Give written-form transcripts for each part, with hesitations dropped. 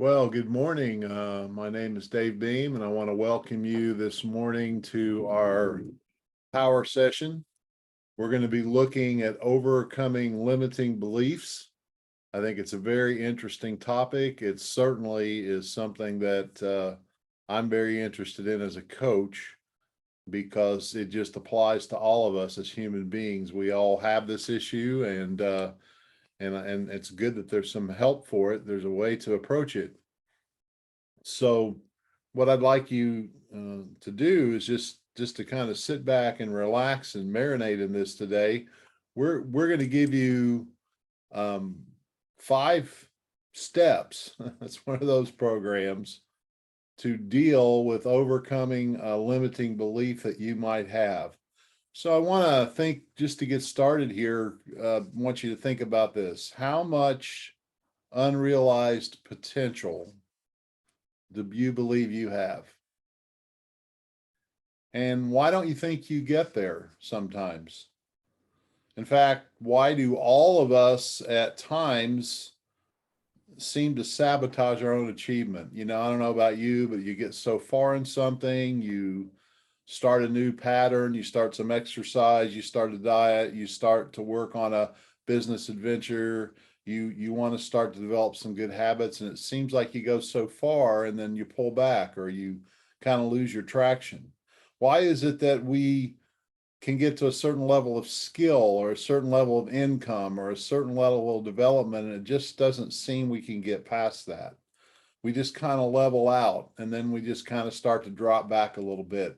Well, good morning. My name is Dave Beam, and I want to welcome you this morning to our power session. We're going to be looking at overcoming limiting beliefs. I think it's a very interesting topic. It certainly is something that I'm very interested in as a coach because it just applies to all of us as human beings. We all have this issue, and it's good that there's some help for it. There's a way to approach it. So what I'd like you to do is just to kind of sit back and relax and marinate in this today. We're going to give you um, 5 steps. That's one of those programs to deal with overcoming a limiting belief that you might have. So I want to think, just to get started here, I want you to think about this. How much unrealized potential do you believe you have? And why don't you think you get there sometimes? In fact, why do all of us at times seem to sabotage our own achievement? I don't know about you, but you get so far in something, you start a new pattern, you start some exercise, you start a diet, you start to work on a business adventure, you want to start to develop some good habits, and it seems like you go so far and then you pull back or you kind of lose your traction. Why is it that we can get to a certain level of skill or a certain level of income or a certain level of development, and it just doesn't seem we can get past that? We just kind of level out, and then we just kind of start to drop back a little bit.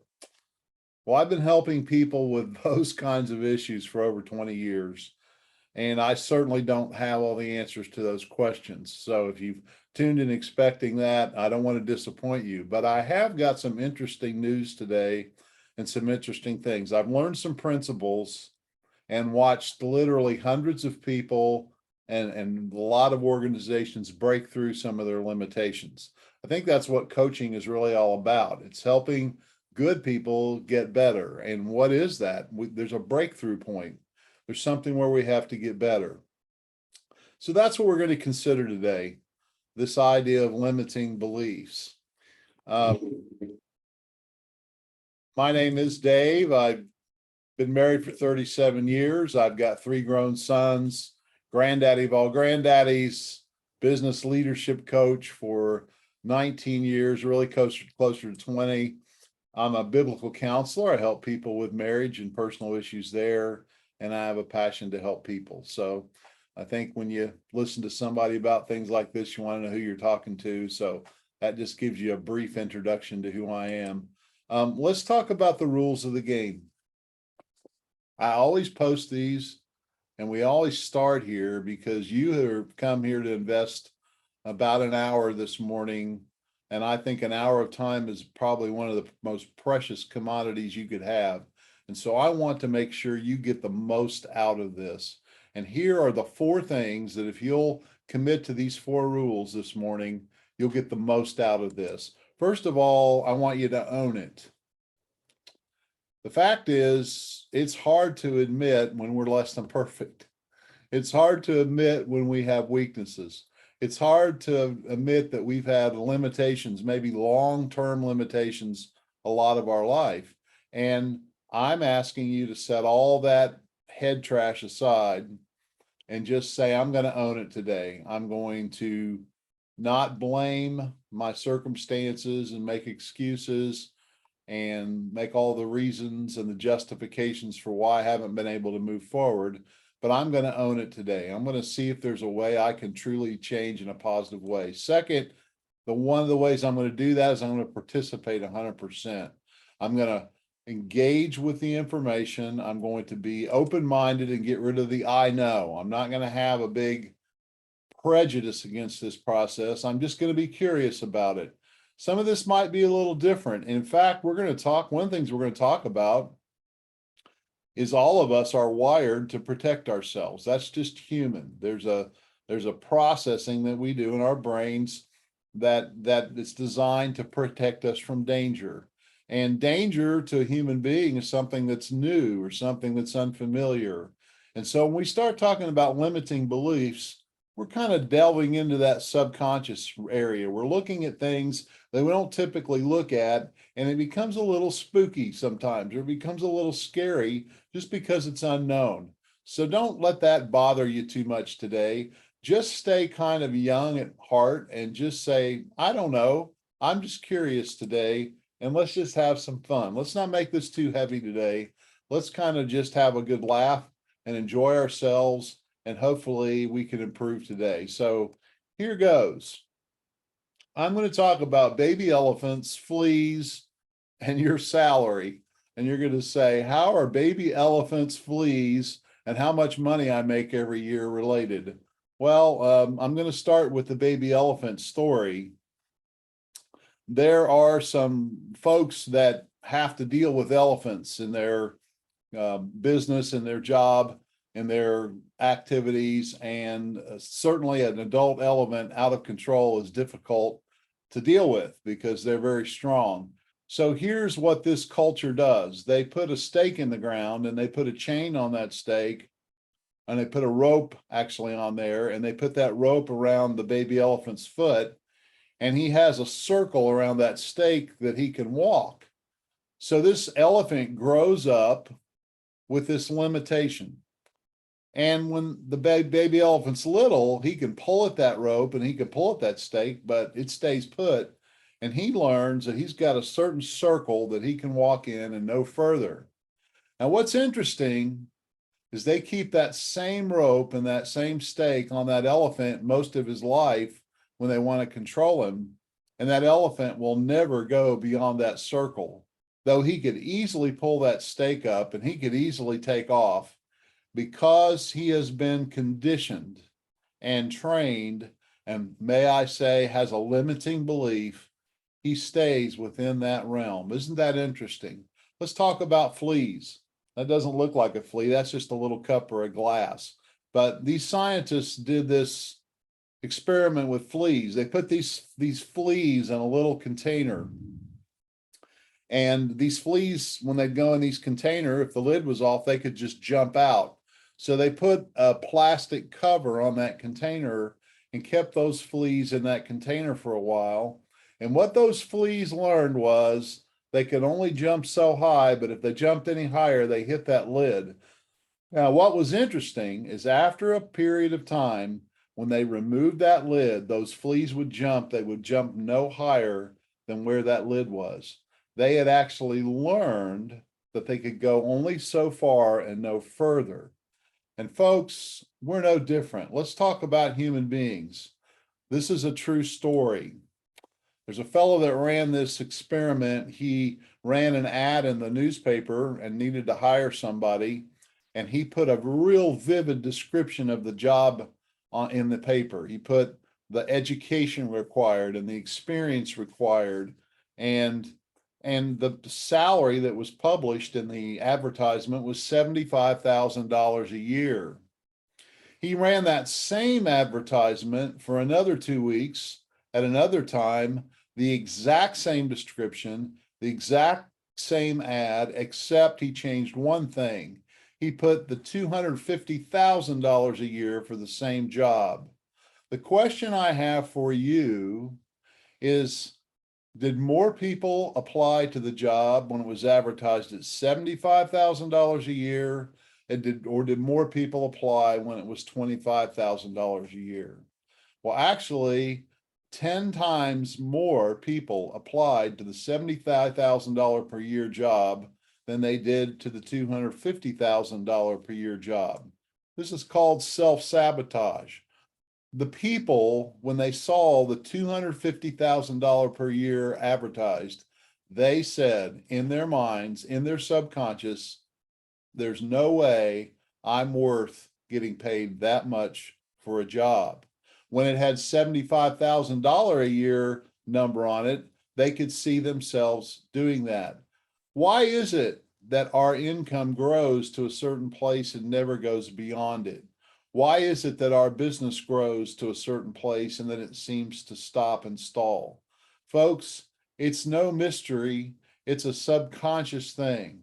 Well, I've been helping people with those kinds of issues for over 20 years, and I certainly don't have all the answers to those questions. So if you've tuned in expecting that, I don't want to disappoint you, but I have got some interesting news today and some interesting things. I've learned some principles and watched literally hundreds of people and a lot of organizations break through some of their limitations. I think that's what coaching is really all about. It's helping good people get better. And what is that? There's a breakthrough point. There's something where we have to get better. So that's what we're going to consider today, this idea of limiting beliefs. My name is Dave. I've been married for 37 years. I've got 3 grown sons, granddaddy of all granddaddies, business leadership coach for 19 years, really closer to 20. I'm a biblical counselor. I help people with marriage and personal issues there, and I have a passion to help people. So I think when you listen to somebody about things like this, you want to know who you're talking to. So that just gives you a brief introduction to who I am. Let's talk about the rules of the game. I always post these, and we always start here because you have come here to invest about an hour this morning. And I think an hour of time is probably one of the most precious commodities you could have. And so I want to make sure you get the most out of this. And here are the 4 things that if you'll commit to these 4 rules this morning, you'll get the most out of this. First of all, I want you to own it. The fact is, it's hard to admit when we're less than perfect. It's hard to admit when we have weaknesses. It's hard to admit that we've had limitations, maybe long-term limitations, a lot of our life. And I'm asking you to set all that head trash aside and just say, I'm going to own it today. I'm going to not blame my circumstances and make excuses and make all the reasons and the justifications for why I haven't been able to move forward, but I'm going to own it today. I'm going to see if there's a way I can truly change in a positive way. Second, one of the ways I'm going to do that is I'm going to participate 100%. I'm going to engage with the information. I'm going to be open-minded and get rid of the I know. I'm not going to have a big prejudice against this process. I'm just going to be curious about it. Some of this might be a little different. In fact, one of the things we're going to talk about is all of us are wired to protect ourselves. That's just human. There's a processing that we do in our brains that is designed to protect us from danger. And danger to a human being is something that's new or something that's unfamiliar. And so when we start talking about limiting beliefs, we're kind of delving into that subconscious area. We're looking at things that we don't typically look at, and it becomes a little spooky sometimes, or it becomes a little scary just because it's unknown. So don't let that bother you too much today. Just stay kind of young at heart and just say, I don't know. I'm just curious today, and let's just have some fun. Let's not make this too heavy today. Let's kind of just have a good laugh and enjoy ourselves, and hopefully we can improve today. So here goes. I'm going to talk about baby elephants, fleas, and your salary. And you're going to say, how are baby elephants, fleas, and how much money I make every year related? Well, I'm going to start with the baby elephant story. There are some folks that have to deal with elephants in their business and their job and their activities, and certainly an adult elephant out of control is difficult to deal with because they're very strong. So here's what this culture does. They put a stake in the ground and they put a chain on that stake, and they put a rope actually on there, and they put that rope around the baby elephant's foot, and he has a circle around that stake that he can walk. So this elephant grows up with this limitation. And when the baby elephant's little, he can pull at that rope and he can pull at that stake, but it stays put. And he learns that he's got a certain circle that he can walk in and no further. Now, what's interesting is they keep that same rope and that same stake on that elephant most of his life when they want to control him. And that elephant will never go beyond that circle, though he could easily pull that stake up and he could easily take off. Because he has been conditioned and trained, and may I say, has a limiting belief, he stays within that realm. Isn't that interesting? Let's talk about fleas. That doesn't look like a flea. That's just a little cup or a glass. But these scientists did this experiment with fleas. They put these fleas in a little container. And these fleas, when they'd go in these container, if the lid was off, they could just jump out. So they put a plastic cover on that container and kept those fleas in that container for a while. And what those fleas learned was they could only jump so high, but if they jumped any higher, they hit that lid. Now, what was interesting is after a period of time, when they removed that lid, those fleas would jump. They would jump no higher than where that lid was. They had actually learned that they could go only so far and no further. And folks, we're no different. Let's talk about human beings. This is a true story. There's a fellow that ran this experiment. He ran an ad in the newspaper and needed to hire somebody. And he put a real vivid description of the job in the paper. He put the education required and the experience required, and the salary that was published in the advertisement was $75,000 a year. He ran that same advertisement for another 2 weeks at another time, the exact same description, the exact same ad, except he changed one thing. He put the $250,000 a year for the same job. The question I have for you is, did more people apply to the job when it was advertised at $75,000 a year? Or did more people apply when it was $25,000 a year? Well, actually, 10 times more people applied to the $75,000 per year job than they did to the $250,000 per year job. This is called self-sabotage. The people, when they saw the $250,000 per year advertised, they said in their minds, in their subconscious, there's no way I'm worth getting paid that much for a job. When it had $75,000 a year number on it, they could see themselves doing that. Why is it that our income grows to a certain place and never goes beyond it? Why is it that our business grows to a certain place and then it seems to stop and stall? Folks, it's no mystery. It's a subconscious thing.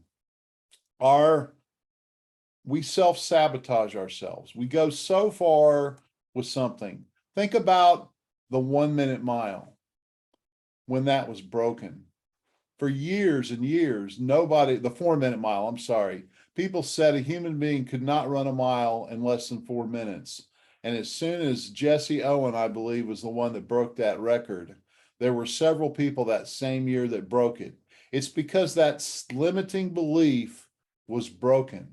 We self-sabotage ourselves. We go so far with something. Think about the 1 minute mile when that was broken. For years and years, nobody, the 4 minute mile, I'm sorry, people said a human being could not run a mile in less than 4 minutes. And as soon as Jesse Owen, I believe, was the one that broke that record, there were several people that same year that broke it. It's because that limiting belief was broken.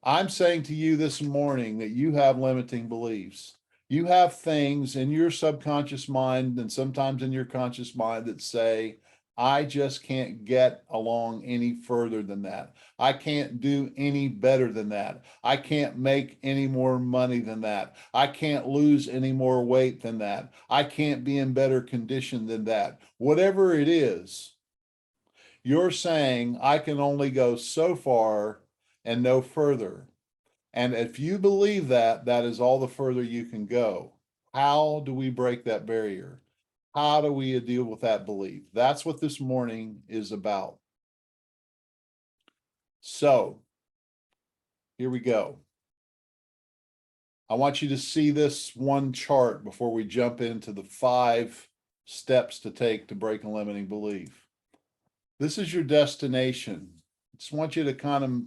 I'm saying to you this morning that you have limiting beliefs. You have things in your subconscious mind and sometimes in your conscious mind that say, I just can't get along any further than that. I can't do any better than that. I can't make any more money than that. I can't lose any more weight than that. I can't be in better condition than that. Whatever it is, you're saying I can only go so far and no further. And if you believe that, that is all the further you can go. How do we break that barrier? How do we deal with that belief? That's what this morning is about. So here we go. I want you to see this one chart before we jump into the 5 steps to take to break a limiting belief. This is your destination. I just want you to kind of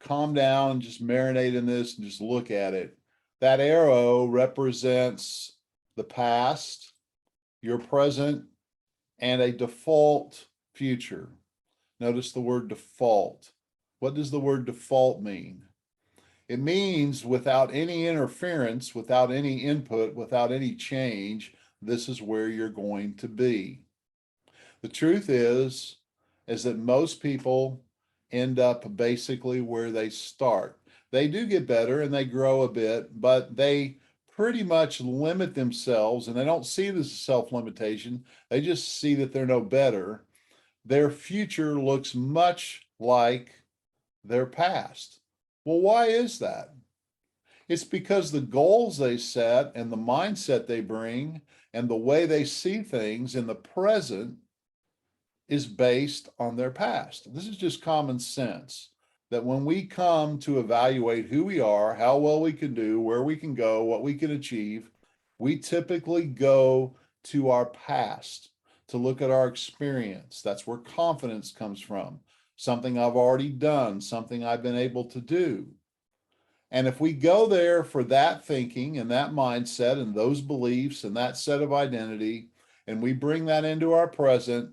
calm down, just marinate in this and just look at it. That arrow represents the past, your present, and a default future. Notice the word default. What does the word default mean? It means without any interference, without any input, without any change, this is where you're going to be. The truth is that most people end up basically where they start. They do get better and they grow a bit, but they pretty much limit themselves, and they don't see it as a self-limitation. They just see that they're no better. Their future looks much like their past. Well, why is that? It's because the goals they set and the mindset they bring and the way they see things in the present is based on their past. This is just common sense that when we come to evaluate who we are, how well we can do, where we can go, what we can achieve, we typically go to our past to look at our experience. That's where confidence comes from. Something I've already done, something I've been able to do. And if we go there for that thinking and that mindset and those beliefs and that set of identity, and we bring that into our present,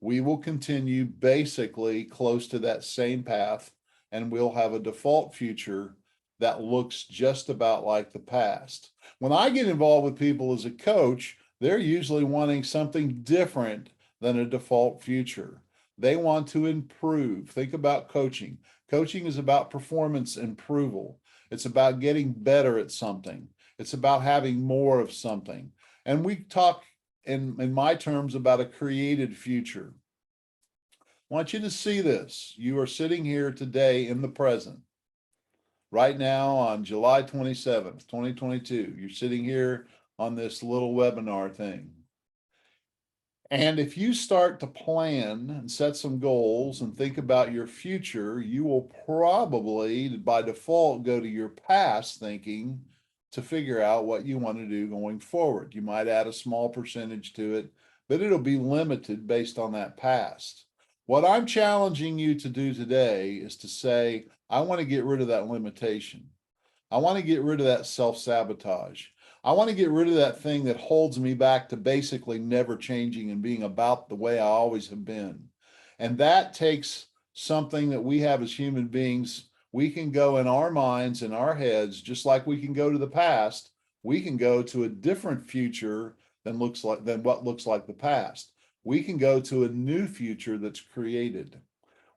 we will continue basically close to that same path, and we'll have a default future that looks just about like the past. When I get involved with people as a coach, they're usually wanting something different than a default future. They want to improve. Think about coaching. Coaching is about performance approval. It's about getting better at something. It's about having more of something. And we talk in my terms about a created future. I want you to see this. You are sitting here today in the present. Right now on July 27th, 2022, you're sitting here on this little webinar thing. And if you start to plan and set some goals and think about your future, you will probably by default go to your past thinking to figure out what you want to do going forward. You might add a small percentage to it, but it'll be limited based on that past. What I'm challenging you to do today is to say, I want to get rid of that limitation. I want to get rid of that self-sabotage. I want to get rid of that thing that holds me back to basically never changing and being about the way I always have been. And that takes something that we have as human beings. We can go in our minds and our heads, just like we can go to the past, we can go to a different future than what looks like the past. We can go to a new future that's created.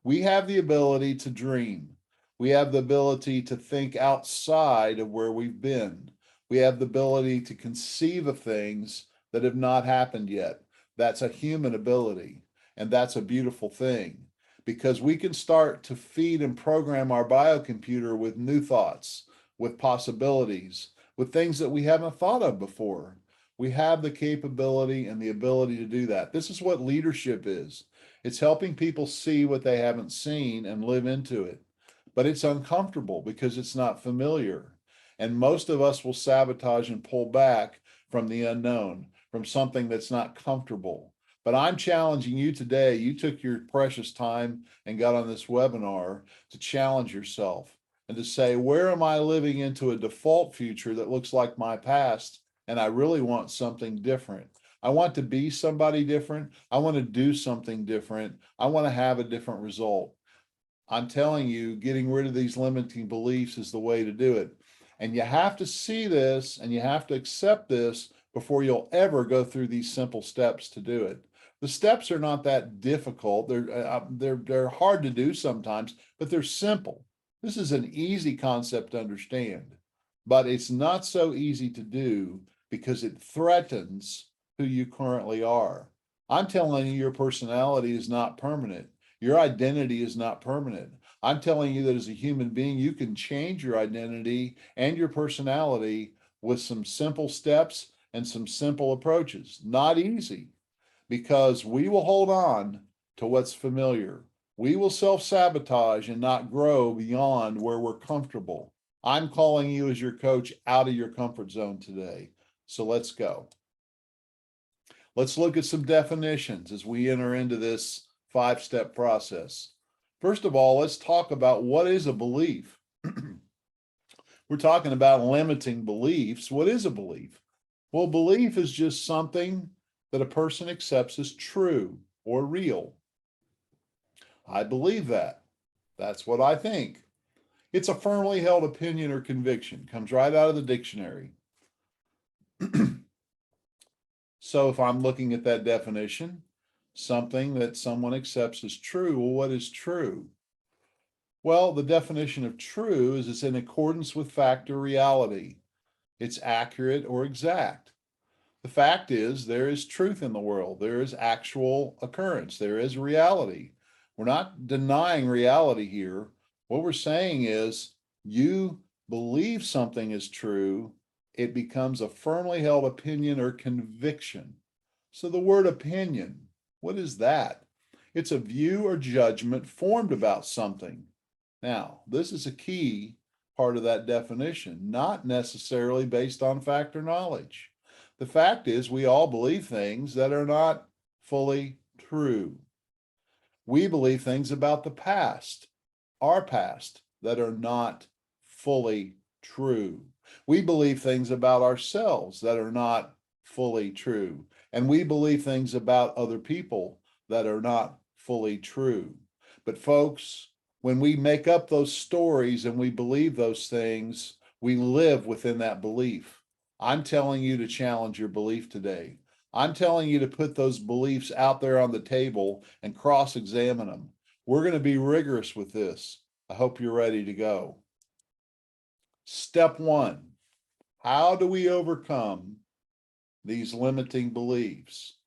We have the ability to dream. We have the ability to think outside of where we've been. We have the ability to conceive of things that have not happened yet. That's a human ability, and that's a beautiful thing because we can start to feed and program our biocomputer with new thoughts, with possibilities, with things that we haven't thought of before. We have the capability and the ability to do that. This is what leadership is. It's helping people see what they haven't seen and live into it. But it's uncomfortable because it's not familiar. And most of us will sabotage and pull back from the unknown, from something that's not comfortable. But I'm challenging you today. You took your precious time and got on this webinar to challenge yourself and to say, where am I living into a default future that looks like my past? And I really want something different. I want to be somebody different. I want to do something different. I want to have a different result. I'm telling you, getting rid of these limiting beliefs is the way to do it. And you have to see this and you have to accept this before you'll ever go through these simple steps to do it. The steps are not that difficult. They're hard to do sometimes, but they're simple. This is an easy concept to understand, but it's not so easy to do because it threatens who you currently are. I'm telling you, your personality is not permanent. Your identity is not permanent. I'm telling you that as a human being, you can change your identity and your personality with some simple steps and some simple approaches. Not easy, because we will hold on to what's familiar. We will self-sabotage and not grow beyond where we're comfortable. I'm calling you as your coach out of your comfort zone today. So let's go. Let's look at some definitions as we enter into this 5-step process. First of all, let's talk about what is a belief. We're talking about limiting beliefs. What is a belief? Well, belief is just something that a person accepts as true or real. I believe that. That's what I think. It's a firmly held opinion or conviction. Comes right out of the dictionary. So if I'm looking at that definition, something that someone accepts as true, well, what is true? Well, the definition of true is it's in accordance with fact or reality. It's accurate or exact. The fact is there is truth in the world. There is actual occurrence. There is reality. We're not denying reality here. What we're saying is you believe something is true, it becomes a firmly held opinion or conviction. So the word opinion, what is that? It's a view or judgment formed about something. Now, this is a key part of that definition, not necessarily based on fact or knowledge. The fact is we all believe things that are not fully true. We believe things about the past, our past, that are not fully true. We believe things about ourselves that are not fully true. And we believe things about other people that are not fully true. But folks, when we make up those stories and we believe those things, we live within that belief. I'm telling you to challenge your belief today. I'm telling you to put those beliefs out there on the table and cross-examine them. We're going to be rigorous with this. I hope you're ready to go. Step 1, how do we overcome these limiting beliefs?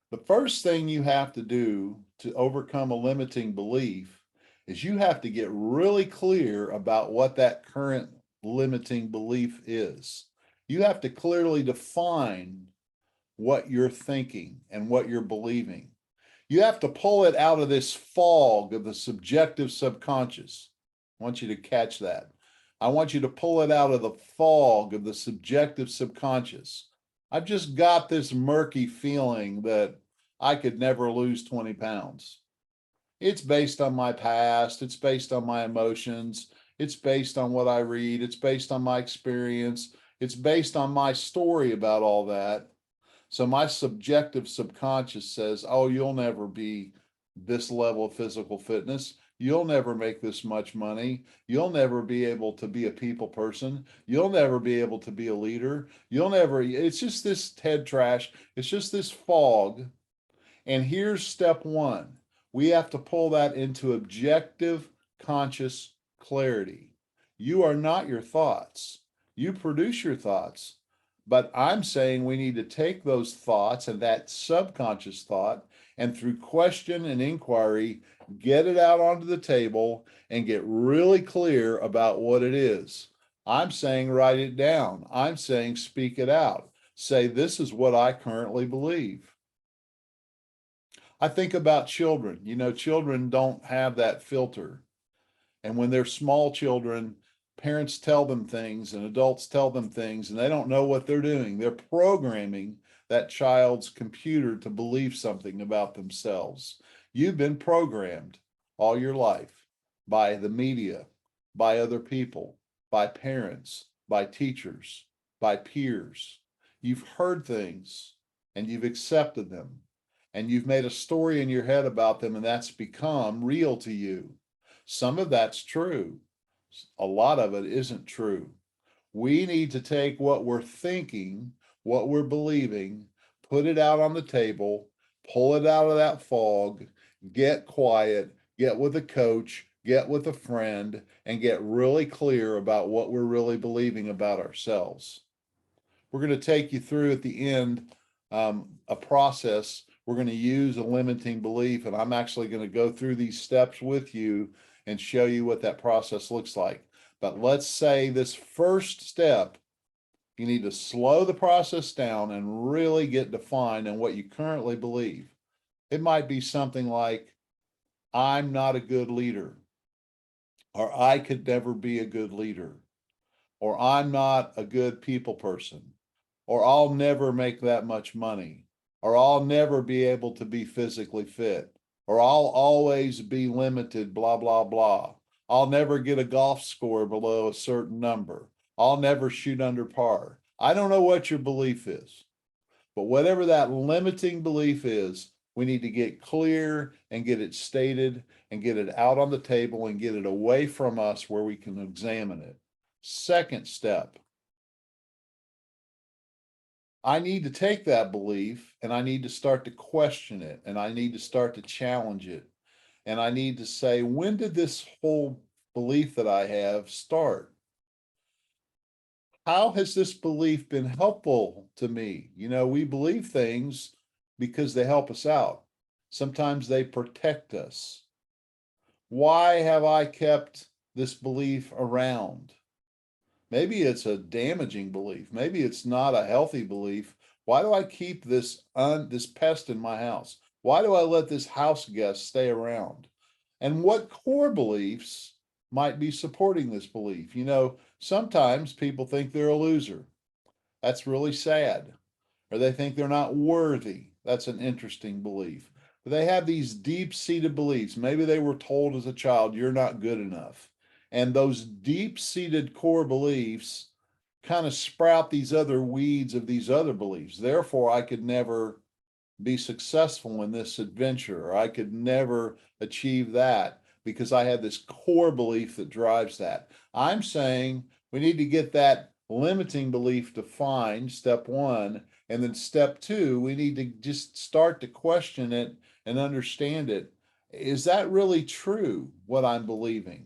The first thing you have to do to overcome a limiting belief is you have to get really clear about what that current limiting belief is. You have to clearly define what you're thinking and what you're believing. You have to pull it out of this fog of the subjective subconscious. I want you to catch that. I want you to pull it out of the fog of the subjective subconscious. I've just got this murky feeling that I could never lose 20 pounds. It's based on my past. It's based on my emotions. It's based on what I read. It's based on my experience. It's based on my story about all that. So my subjective subconscious says, oh, you'll never be this level of physical fitness. You'll never make this much money. You'll never be able to be a people person. You'll never be able to be a leader. You'll never, it's just this head trash. It's just this fog. And here's step 1. We have to pull that into objective conscious clarity. You are not your thoughts. You produce your thoughts. But I'm saying we need to take those thoughts and that subconscious thought and through question and inquiry, get it out onto the table and get really clear about what it is. I'm saying write it down. I'm saying speak it out. Say, this is what I currently believe. I think about children. Children don't have that filter. And when they're small children, parents tell them things and adults tell them things and they don't know what they're doing. They're programming that child's computer to believe something about themselves. You've been programmed all your life by the media, by other people, by parents, by teachers, by peers. You've heard things and you've accepted them and you've made a story in your head about them and that's become real to you. Some of that's true. A lot of it isn't true. We need to take what we're thinking, what we're believing, put it out on the table, pull it out of that fog, get quiet, get with a coach, get with a friend, and get really clear about what we're really believing about ourselves. We're going to take you through at the end a process. We're going to use a limiting belief, and I'm actually going to go through these steps with you and show you what that process looks like. But let's say this first step, you need to slow the process down and really get defined in what you currently believe. It might be something like, I'm not a good leader, or I could never be a good leader, or I'm not a good people person, or I'll never make that much money, or I'll never be able to be physically fit, or I'll always be limited, blah, blah, blah. I'll never get a golf score below a certain number. I'll never shoot under par. I don't know what your belief is, but whatever that limiting belief is, we need to get clear and get it stated and get it out on the table and get it away from us where we can examine it. Second step, I need to take that belief and I need to start to question it and I need to start to challenge it. And I need to say, when did this whole belief that I have start? How has this belief been helpful to me? You know, we believe things because they help us out. Sometimes they protect us. Why have I kept this belief around? Maybe it's a damaging belief. Maybe it's not a healthy belief. Why do I keep this pest in my house? Why do I let this house guest stay around? And what core beliefs might be supporting this belief? You know, sometimes people think they're a loser. That's really sad. Or they think they're not worthy. That's an interesting belief. But they have these deep-seated beliefs. Maybe they were told as a child, you're not good enough. And those deep-seated core beliefs kind of sprout these other weeds of these other beliefs. Therefore, I could never be successful in this adventure, or I could never achieve that because I had this core belief that drives that. I'm saying we need to get that limiting belief defined, step one. And then step two, we need to just start to question it and understand it. Is that really true, what I'm believing?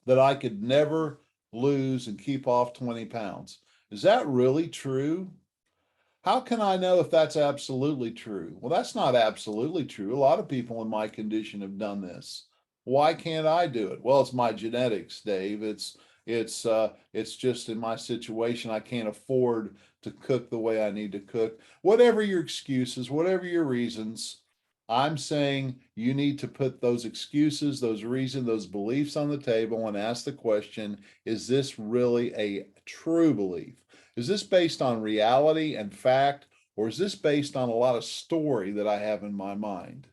That I could never lose and keep off 20 pounds. Is that really true? How can I know if that's absolutely true? Well, that's not absolutely true. A lot of people in my condition have done this. Why can't I do it? Well, it's my genetics, Dave. It's just in my situation. I can't afford to cook the way I need to cook. Whatever your excuses, whatever your reasons, I'm saying you need to put those excuses, those reasons, those beliefs on the table and ask the question, is this really a true belief? Is this based on reality and fact, or is this based on a lot of story that I have in my mind?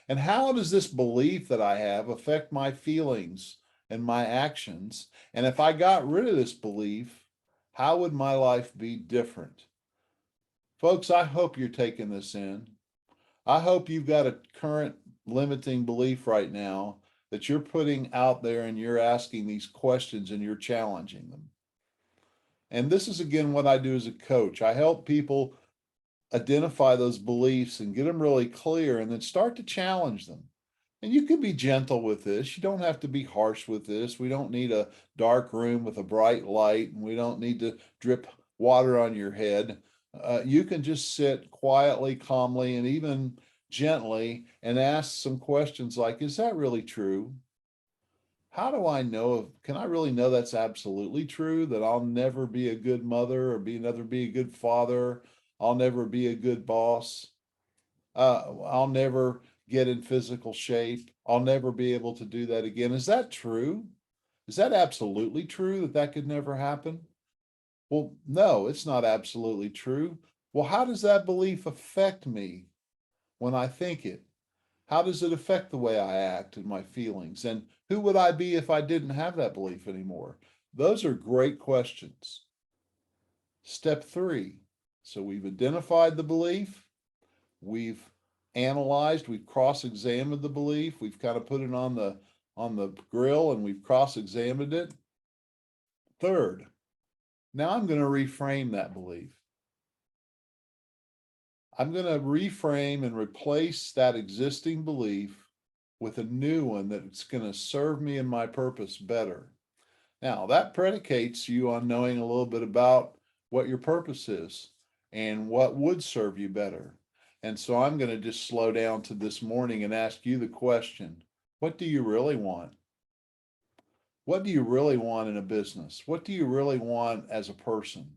And how does this belief that I have affect my feelings and my actions? And if I got rid of this belief, how would my life be different? Folks, I hope you're taking this in. I hope you've got a current limiting belief right now that you're putting out there and you're asking these questions and you're challenging them. And this is again what I do as a coach. I help people identify those beliefs and get them really clear and then start to challenge them. And you can be gentle with this. You don't have to be harsh with this. We don't need a dark room with a bright light, and we don't need to drip water on your head. You can just sit quietly, calmly, and even gently and ask some questions like, is that really true? How do I know? Can I really know that's absolutely true? That I'll never be a good mother or never be a good father. I'll never be a good boss. I'll never get in physical shape. I'll never be able to do that again. Is that true? Is that absolutely true that that could never happen? Well, no, it's not absolutely true. Well, how does that belief affect me when I think it? How does it affect the way I act and my feelings? And who would I be if I didn't have that belief anymore? Those are great questions. Step three. So we've identified the belief, we've analyzed, we've cross-examined the belief, we've kind of put it on the grill and we've cross-examined it. Third, now I'm going to reframe that belief. I'm going to reframe and replace that existing belief with a new one that's going to serve me and my purpose better. Now, that predicates you on knowing a little bit about what your purpose is and what would serve you better. And so I'm going to just slow down to this morning and ask you the question, what do you really want? What do you really want in a business? What do you really want as a person?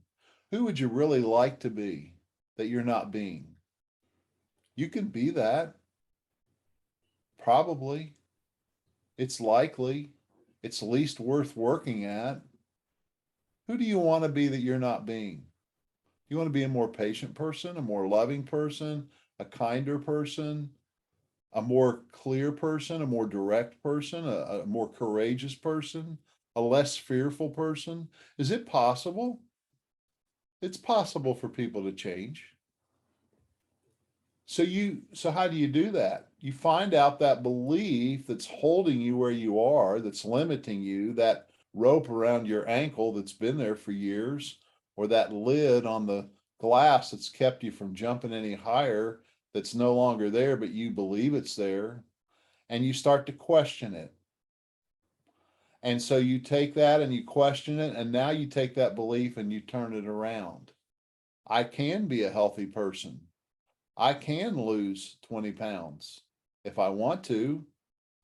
Who would you really like to be that you're not being? You can be that, probably. It's likely. It's least worth working at. Who do you want to be that you're not being? You want to be a more patient person, a more loving person, a kinder person, a more clear person, a more direct person, a more courageous person, a less fearful person? Is it possible? It's possible for people to change. So how do you do that? You find out that belief that's holding you where you are, that's limiting you, that rope around your ankle that's been there for years, or that lid on the glass that's kept you from jumping any higher that's no longer there, but you believe it's there, and you start to question it. And so you take that and you question it, and now you take that belief and you turn it around. I can be a healthy person. I can lose 20 pounds if I want to.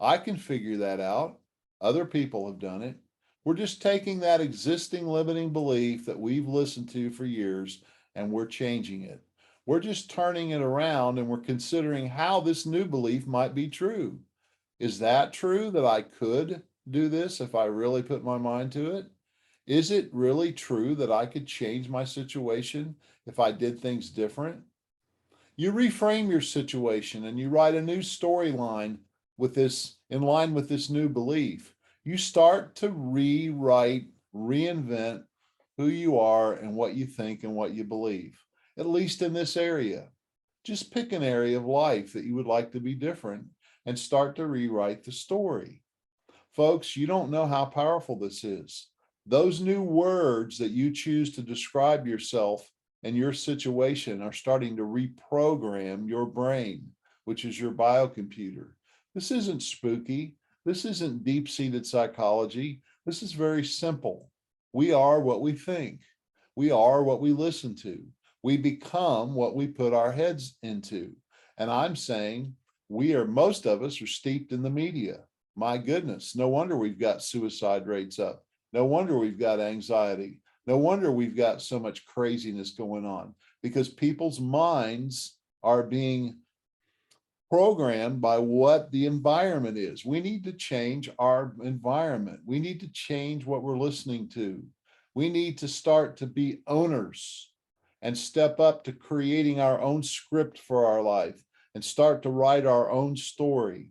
I can figure that out. Other people have done it. We're just taking that existing limiting belief that we've listened to for years and we're changing it. We're just turning it around and we're considering how this new belief might be true. Is that true that I could do this if I really put my mind to it? Is it really true that I could change my situation if I did things different? You reframe your situation and you write a new storyline with this in line with this new belief. You start to rewrite, reinvent who you are and what you think and what you believe, at least in this area. Just pick an area of life that you would like to be different and start to rewrite the story. Folks, you don't know how powerful this is. Those new words that you choose to describe yourself and your situation are starting to reprogram your brain, which is your biocomputer. This isn't spooky. This isn't deep-seated psychology. This is very simple. We are what we think. We are what we listen to. We become what we put our heads into. And I'm saying most of us are steeped in the media. My goodness, no wonder we've got suicide rates up. No wonder we've got anxiety. No wonder we've got so much craziness going on because people's minds are being programmed by what the environment is. We need to change our environment. We need to change what we're listening to. We need to start to be owners and step up to creating our own script for our life and start to write our own story.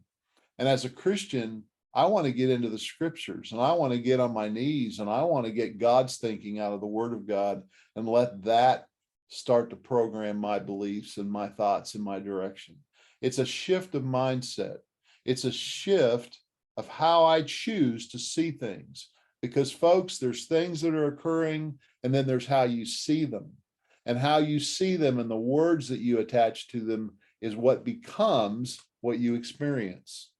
And as a Christian, I want to get into the scriptures and I want to get on my knees and I want to get God's thinking out of the word of God and let that start to program my beliefs and my thoughts in my direction. It's a shift of mindset. It's a shift of how I choose to see things. Because folks, there's things that are occurring and then there's how you see them. And how you see them and the words that you attach to them is what becomes what you experience.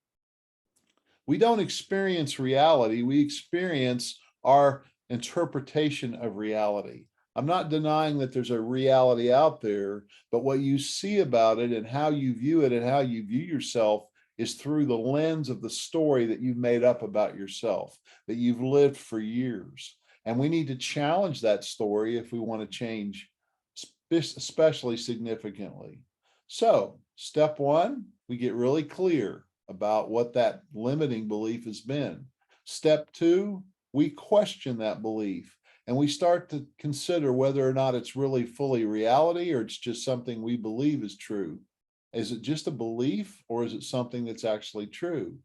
We don't experience reality, we experience our interpretation of reality. I'm not denying that there's a reality out there, but what you see about it and how you view it and how you view yourself is through the lens of the story that you've made up about yourself, that you've lived for years. And we need to challenge that story if we want to change, especially significantly. So, step one, we get really clear about what that limiting belief has been. Step two, we question that belief and we start to consider whether or not it's really fully reality or it's just something we believe is true. Is it just a belief or is it something that's actually true?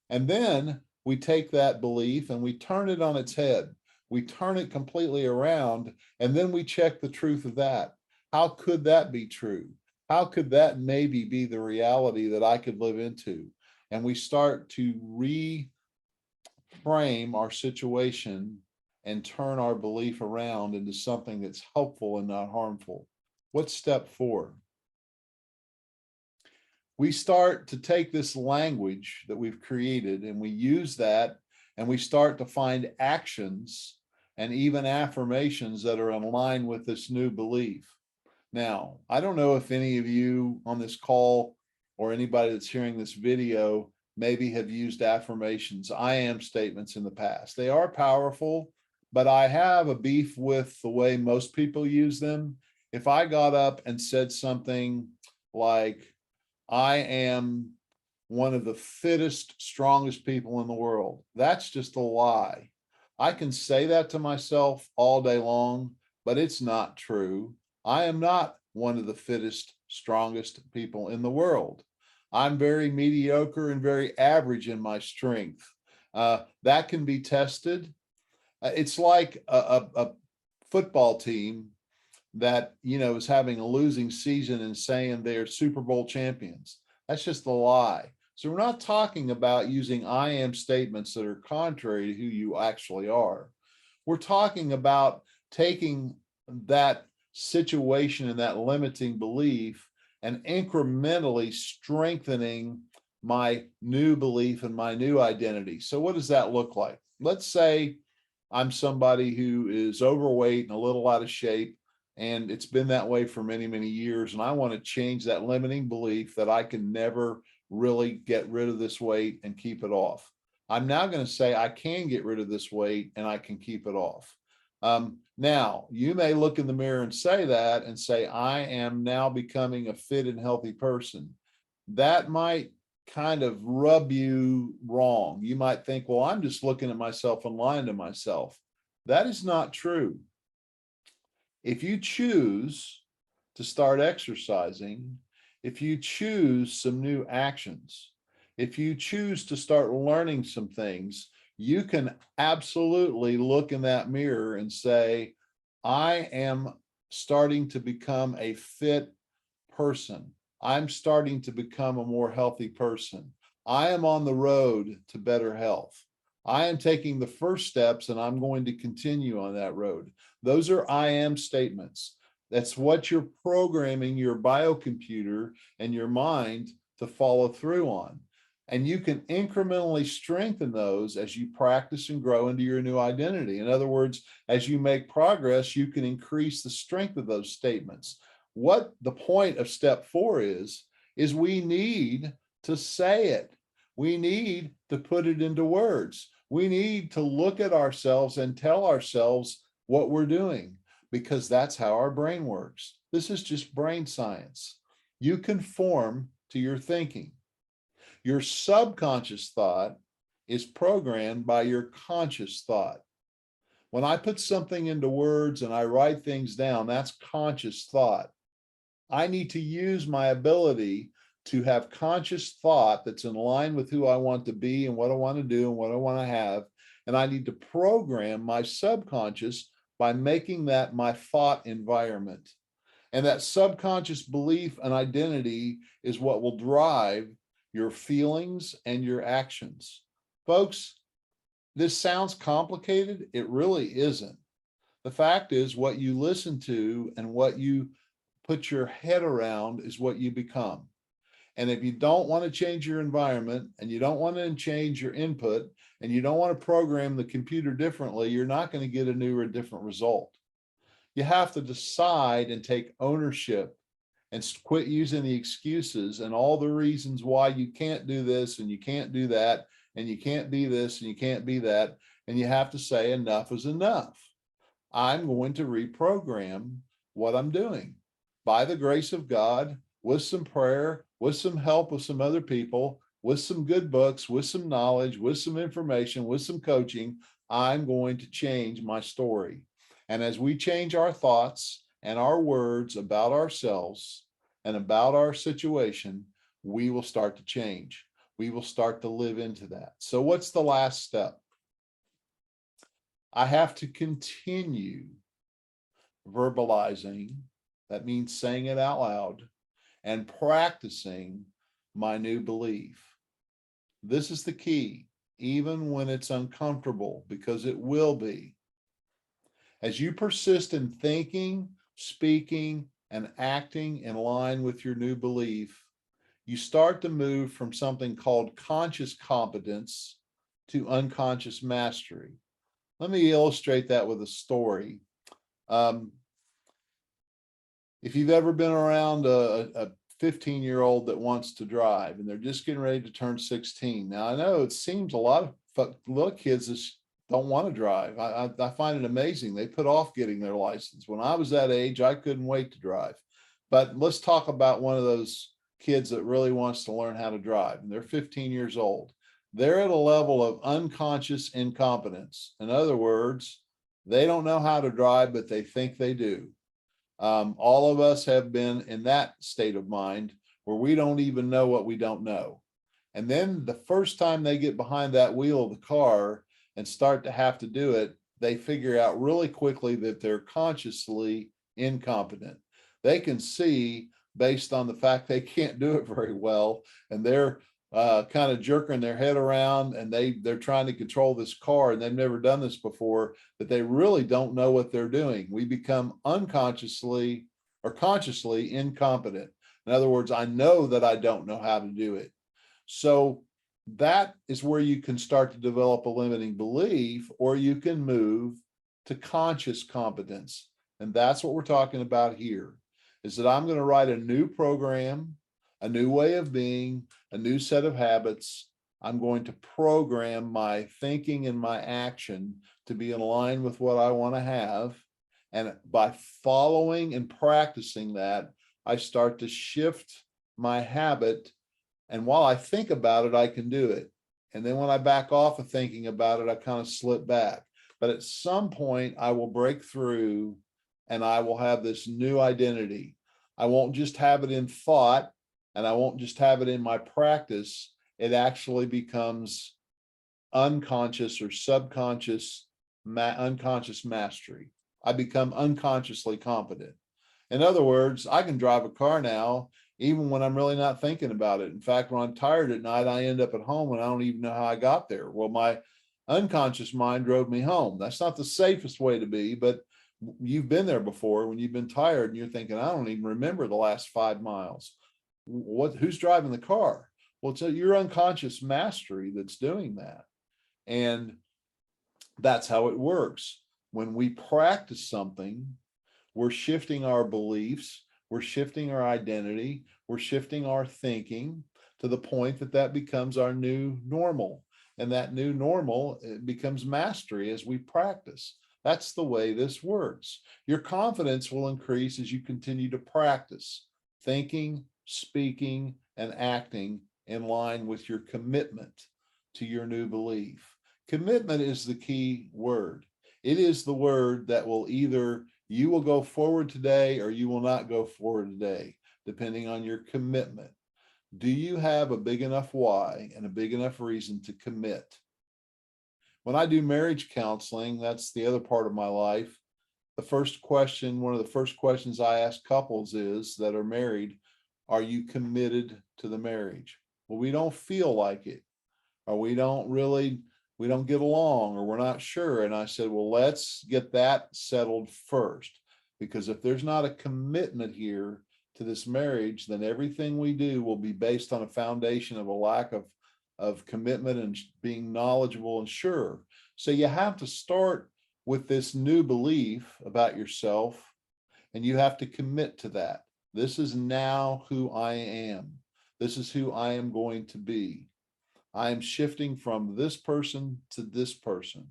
And then we take that belief and we turn it on its head. We turn it completely around and then we check the truth of that. How could that be true? How could that maybe be the reality that I could live into? And we start to reframe our situation and turn our belief around into something that's helpful and not harmful. What's step four? We start to take this language that we've created and we use that and we start to find actions and even affirmations that are in line with this new belief. Now, I don't know if any of you on this call or anybody that's hearing this video maybe have used affirmations, I am statements in the past. They are powerful, but I have a beef with the way most people use them. If I got up and said something like, I am one of the fittest, strongest people in the world, that's just a lie. I can say that to myself all day long, but it's not true. I am not one of the fittest, strongest people in the world. I'm very mediocre and very average in my strength. That can be tested. It's like a football team that, is having a losing season and saying they're Super Bowl champions. That's just a lie. So we're not talking about using I am statements that are contrary to who you actually are. We're talking about taking that situation and that limiting belief and incrementally strengthening my new belief and my new identity. So what does that look like? Let's say I'm somebody who is overweight and a little out of shape, and it's been that way for many, many years. And I want to change that limiting belief that I can never really get rid of this weight and keep it off. I'm now going to say I can get rid of this weight and I can keep it off. Now, you may look in the mirror and say that and say, I am now becoming a fit and healthy person. That might kind of rub you wrong. You might think, well, I'm just looking at myself and lying to myself. That is not true. If you choose to start exercising, if you choose some new actions, if you choose to start learning some things, you can absolutely look in that mirror and say, I am starting to become a fit person. I'm starting to become a more healthy person. I am on the road to better health. I am taking the first steps and I'm going to continue on that road. Those are I am statements. That's what you're programming your biocomputer and your mind to follow through on. And you can incrementally strengthen those as you practice and grow into your new identity. In other words, as you make progress, you can increase the strength of those statements. What the point of step four is we need to say it. We need to put it into words. We need to look at ourselves and tell ourselves what we're doing, because that's how our brain works. This is just brain science. You conform to your thinking. Your subconscious thought is programmed by your conscious thought. When I put something into words and I write things down, that's conscious thought. I need to use my ability to have conscious thought that's in line with who I want to be and what I want to do and what I want to have. And I need to program my subconscious by making that my thought environment. And that subconscious belief and identity is what will drive your feelings and your actions. Folks, this sounds complicated. It really isn't. The fact is, what you listen to and what you put your head around is what you become. And if you don't want to change your environment and you don't want to change your input and you don't want to program the computer differently, you're not going to get a new or different result. You have to decide and take ownership and quit using the excuses and all the reasons why you can't do this and you can't do that and you can't be this and you can't be that. And you have to say enough is enough. I'm going to reprogram what I'm doing. By the grace of God, with some prayer, with some help with some other people, with some good books, with some knowledge, with some information, with some coaching, I'm going to change my story. And as we change our thoughts and our words about ourselves and about our situation, we will start to change. We will start to live into that. So what's the last step? I have to continue verbalizing. That means saying it out loud and practicing my new belief. This is the key, even when it's uncomfortable, because it will be. As you persist in thinking, speaking, and acting in line with your new belief, you start to move from something called conscious competence to unconscious mastery. Let me illustrate that with a story. If you've ever been around a 15-year-old that wants to drive and they're just getting ready to turn 16. Now, I know it seems a lot of little kids just don't want to drive. I find it amazing. They put off getting their license. When I was that age, I couldn't wait to drive. But let's talk about one of those kids that really wants to learn how to drive, and they're 15 years old. They're at a level of unconscious incompetence. In other words, they don't know how to drive, but they think they do. All of us have been in that state of mind where we don't even know what we don't know. And then the first time they get behind that wheel of the car and start to have to do it, they figure out really quickly that they're consciously incompetent. They can see based on the fact they can't do it very well, and they're kind of jerking their head around, and they're trying to control this car, and they've never done this before, but they really don't know what they're doing. We become unconsciously or consciously incompetent. In other words, I know that I don't know how to do it. So that is where you can start to develop a limiting belief, or you can move to conscious competence. And that's what we're talking about here, is that I'm going to write a new program, a new way of being, a new set of habits. I'm going to program my thinking and my action to be in line with what I want to have. And by following and practicing that, I start to shift my habit. And while I think about it, I can do it. And then when I back off of thinking about it, I kind of slip back. But at some point, I will break through and I will have this new identity. I won't just have it in thought, and I won't just have it in my practice. It actually becomes unconscious or subconscious, unconscious mastery. I become unconsciously competent. In other words, I can drive a car now, even when I'm really not thinking about it. In fact, when I'm tired at night, I end up at home and I don't even know how I got there. Well, my unconscious mind drove me home. That's not the safest way to be, but you've been there before when you've been tired and you're thinking, I don't even remember the last 5 miles. Who's driving the car? Well, it's your unconscious mastery that's doing that. And that's how it works. When we practice something, we're shifting our beliefs, we're shifting our identity, we're shifting our thinking to the point that that becomes our new normal. And that new normal, it becomes mastery as we practice. That's the way this works. Your confidence will increase as you continue to practice thinking, speaking, and acting in line with your commitment to your new belief. Commitment is the key word. It is the word that will either you will go forward today or you will not go forward today, depending on your commitment. Do you have a big enough why and a big enough reason to commit? When I do marriage counseling, that's the other part of my life. The first question, one of the first questions I ask couples is that are married, are you committed to the marriage? Well, we don't feel like it, or we don't get along, or we're not sure. And I said, well, let's get that settled first, because if there's not a commitment here to this marriage, then everything we do will be based on a foundation of a lack of commitment and being knowledgeable and sure. So you have to start with this new belief about yourself, and you have to commit to that. This is now who I am. This is who I am going to be. I am shifting from this person to this person.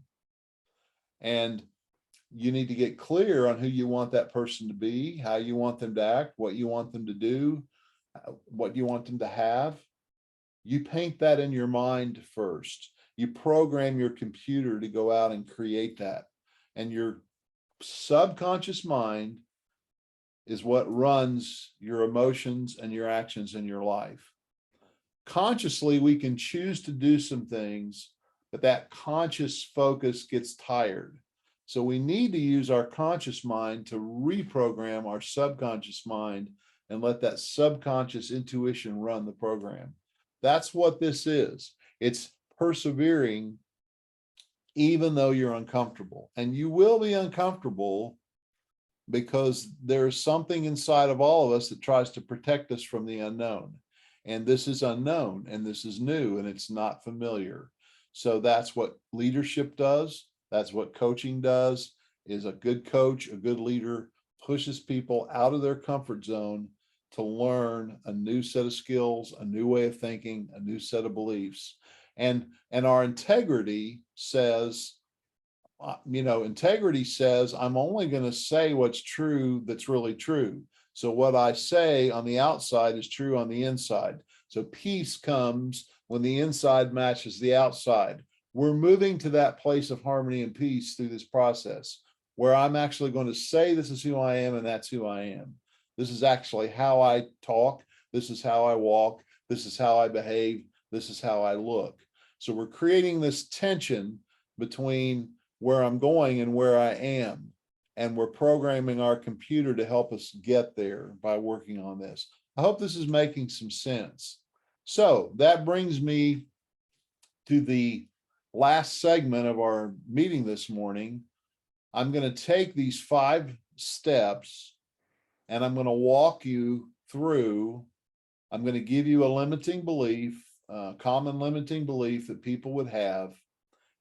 And you need to get clear on who you want that person to be, how you want them to act, what you want them to do, what you want them to have. You paint that in your mind first. You program your computer to go out and create that. And your subconscious mind is what runs your emotions and your actions in your life. Consciously, we can choose to do some things, but that conscious focus gets tired. So we need to use our conscious mind to reprogram our subconscious mind and let that subconscious intuition run the program. That's what this is. It's persevering even though you're uncomfortable. And you will be uncomfortable because there's something inside of all of us that tries to protect us from the unknown. And this is unknown, and this is new, and it's not familiar. So that's what leadership does. That's what coaching does. Is a good coach, a good leader pushes people out of their comfort zone to learn a new set of skills, a new way of thinking, a new set of beliefs. And our integrity says, integrity says, I'm only going to say what's true that's really true. So what I say on the outside is true on the inside. So peace comes when the inside matches the outside. We're moving to that place of harmony and peace through this process where I'm actually going to say this is who I am and that's who I am. This is actually how I talk. This is how I walk. This is how I behave. This is how I look. So we're creating this tension between where I'm going and where I am. And we're programming our computer to help us get there by working on this. I hope this is making some sense. So that brings me to the last segment of our meeting this morning. I'm going to take these 5 steps and I'm going to walk you through. I'm going to give you a limiting belief, common limiting belief that people would have.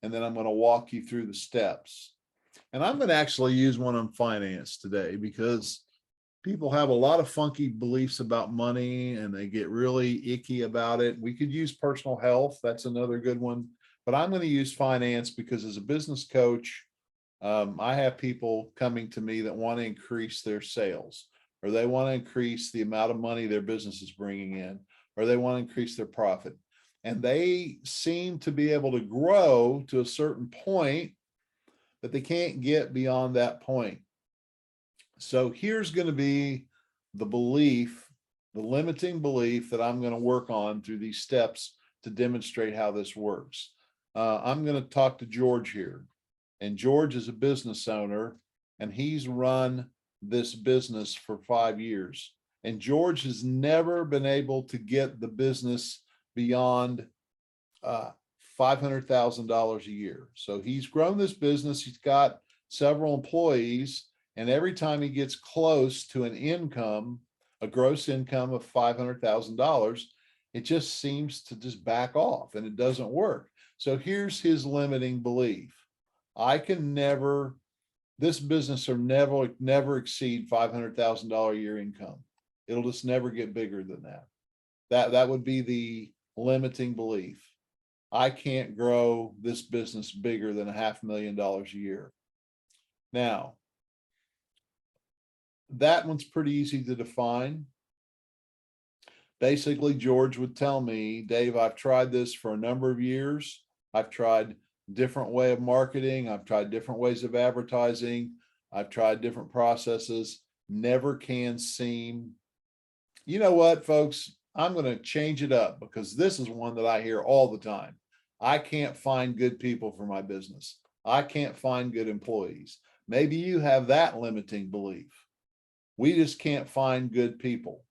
And then I'm going to walk you through the steps. And I'm going to actually use one on finance today because people have a lot of funky beliefs about money and they get really icky about it. We could use personal health. That's another good one. But I'm going to use finance because as a business coach, I have people coming to me that want to increase their sales, or they want to increase the amount of money their business is bringing in, or they want to increase their profit. And they seem to be able to grow to a certain point, but they can't get beyond that point. So here's going to be the belief, the limiting belief that I'm going to work on through these steps to demonstrate how this works. I'm going to talk to George here. And George is a business owner, and he's run this business for 5 years. And George has never been able to get the business beyond $500,000 a year. So he's grown this business. He's got several employees, and every time he gets close to an income, a gross income of $500,000, it just seems to just back off and it doesn't work. So here's his limiting belief. I can never, this business will never exceed $500,000 a year income. It'll just never get bigger than that. That would be the limiting belief. I can't grow this business bigger than $500,000 a year. Now, that one's pretty easy to define. Basically, George would tell me, Dave, I've tried this for a number of years. I've tried different way of marketing. I've tried different ways of advertising. I've tried different processes. Never can seem. You know what, folks? I'm going to change it up because this is one that I hear all the time. I can't find good people for my business. I can't find good employees. Maybe you have that limiting belief. We just can't find good people.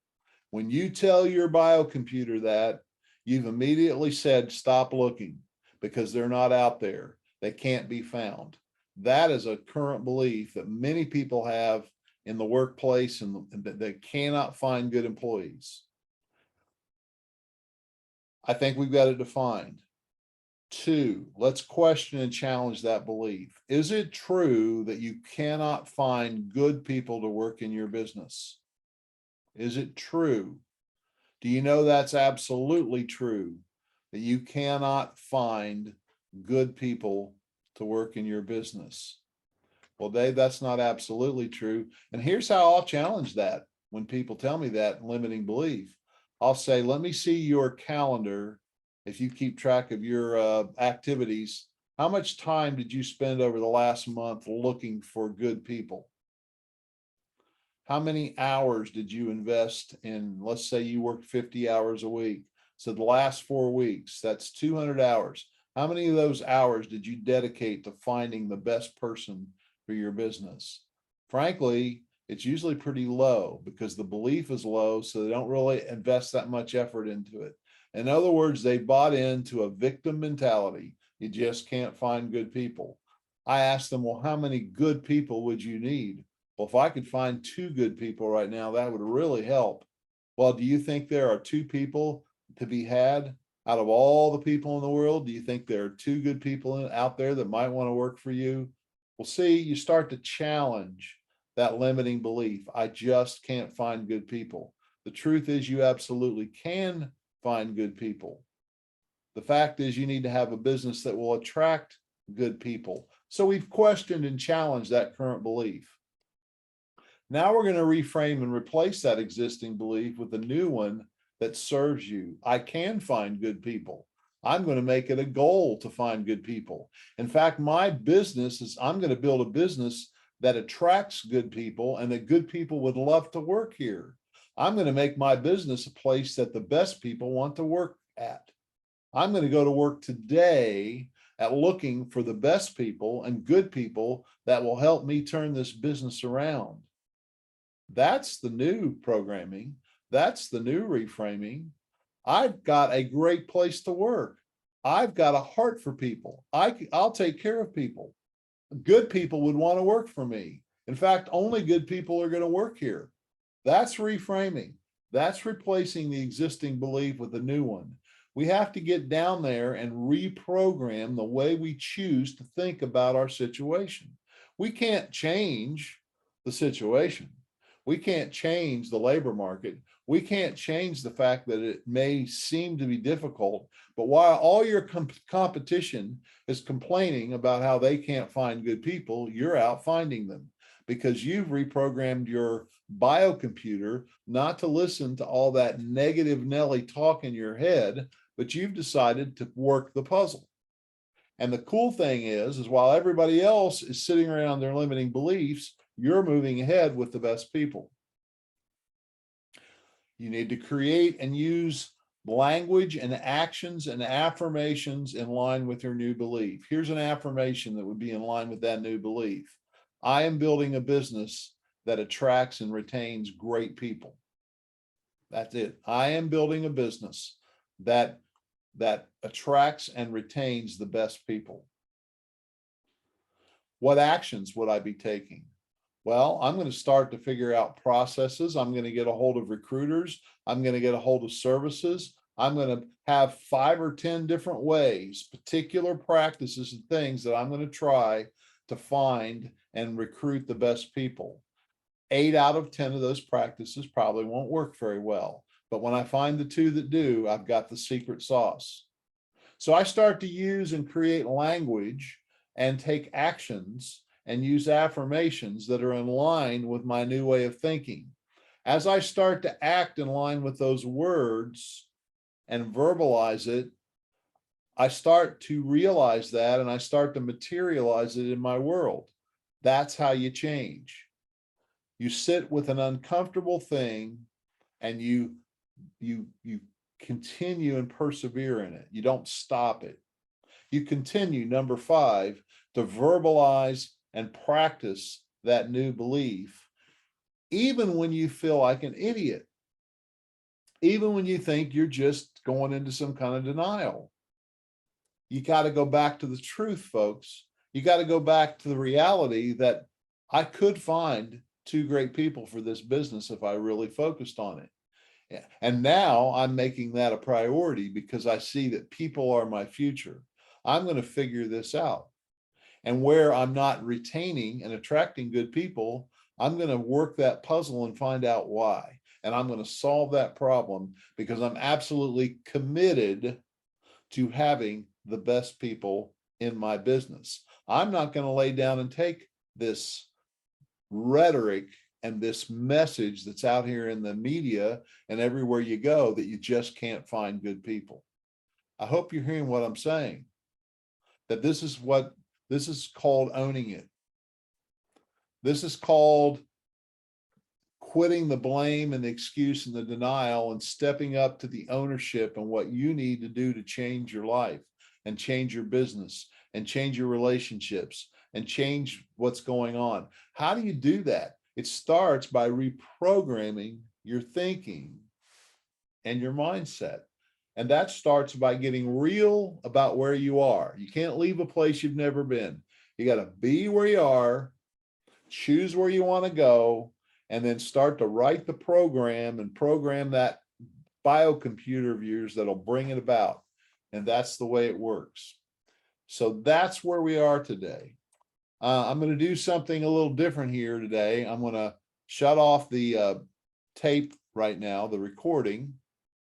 When you tell your biocomputer that, you've immediately said, stop looking because they're not out there. They can't be found. That is a current belief that many people have in the workplace and that they cannot find good employees. I think we've got it defined. 2, let's question and challenge that belief. Is it true that you cannot find good people to work in your business? Is it true? Do you know that's absolutely true, that you cannot find good people to work in your business? Well, Dave, that's not absolutely true. And here's how I'll challenge that when people tell me that limiting belief. I'll say, let me see your calendar if you keep track of your activities, how much time did you spend over the last month looking for good people? How many hours did you invest in, let's say you worked 50 hours a week. So the last 4 weeks, that's 200 hours. How many of those hours did you dedicate to finding the best person for your business? Frankly, it's usually pretty low because the belief is low, so they don't really invest that much effort into it. In other words, they bought into a victim mentality. You just can't find good people. I asked them, well, how many good people would you need? Well, if I could find 2 good people right now, that would really help. Well, do you think there are 2 people to be had out of all the people in the world? Do you think there are 2 good people out there that might want to work for you? Well, see, you start to challenge that limiting belief. I just can't find good people. The truth is you absolutely can find good people. The fact is you need to have a business that will attract good people. So we've questioned and challenged that current belief. Now we're going to reframe and replace that existing belief with a new one that serves you. I can find good people. I'm going to make it a goal to find good people. In fact, my business is I'm going to build a business that attracts good people and that good people would love to work here. I'm going to make my business a place that the best people want to work at. I'm going to go to work today at looking for the best people and good people that will help me turn this business around. That's the new programming. That's the new reframing. I've got a great place to work. I've got a heart for people. I'll take care of people. Good people would want to work for me. In fact, only good people are going to work here. That's reframing. That's replacing the existing belief with a new one. We have to get down there and reprogram the way we choose to think about our situation. We can't change the situation. We can't change the labor market. We can't change the fact that it may seem to be difficult, but while all your competition is complaining about how they can't find good people, you're out finding them because you've reprogrammed your biocomputer not to listen to all that negative Nelly talk in your head, but you've decided to work the puzzle. And the cool thing is while everybody else is sitting around their limiting beliefs, you're moving ahead with the best people. You need to create and use language and actions and affirmations in line with your new belief. Here's an affirmation that would be in line with that new belief. I am building a business that attracts and retains great people. That's it. I am building a business that attracts and retains the best people. What actions would I be taking? Well, I'm going to start to figure out processes. I'm going to get a hold of recruiters. I'm going to get a hold of services. I'm going to have 5 or 10 different ways, particular practices and things that I'm going to try to find and recruit the best people. 8 out of 10 of those practices probably won't work very well. But when I find the 2 that do, I've got the secret sauce. So I start to use and create language and take actions and use affirmations that are in line with my new way of thinking. As I start to act in line with those words and verbalize it, I start to realize that and I start to materialize it in my world. That's how you change. You sit with an uncomfortable thing and you continue and persevere in it. You don't stop it. You continue, number 5, to verbalize and practice that new belief, even when you feel like an idiot, even when you think you're just going into some kind of denial. You got to go back to the truth, folks. You got to go back to the reality that I could find 2 great people for this business if I really focused on it. And now I'm making that a priority because I see that people are my future. I'm going to figure this out. And where I'm not retaining and attracting good people, I'm going to work that puzzle and find out why. And I'm going to solve that problem because I'm absolutely committed to having the best people in my business. I'm not going to lay down and take this rhetoric and this message that's out here in the media and everywhere you go that you just can't find good people. I hope you're hearing what I'm saying. That this is called owning it. This is called quitting the blame and the excuse and the denial and stepping up to the ownership and what you need to do to change your life and change your business and change your relationships and change what's going on. How do you do that? It starts by reprogramming your thinking and your mindset. And that starts by getting real about where you are. You can't leave a place you've never been. You got to be where you are, choose where you want to go, and then start to write the program and program that biocomputer of yours that'll bring it about. And that's the way it works. So that's where we are today. I'm going to do something a little different here today. I'm going to shut off the tape right now, the recording.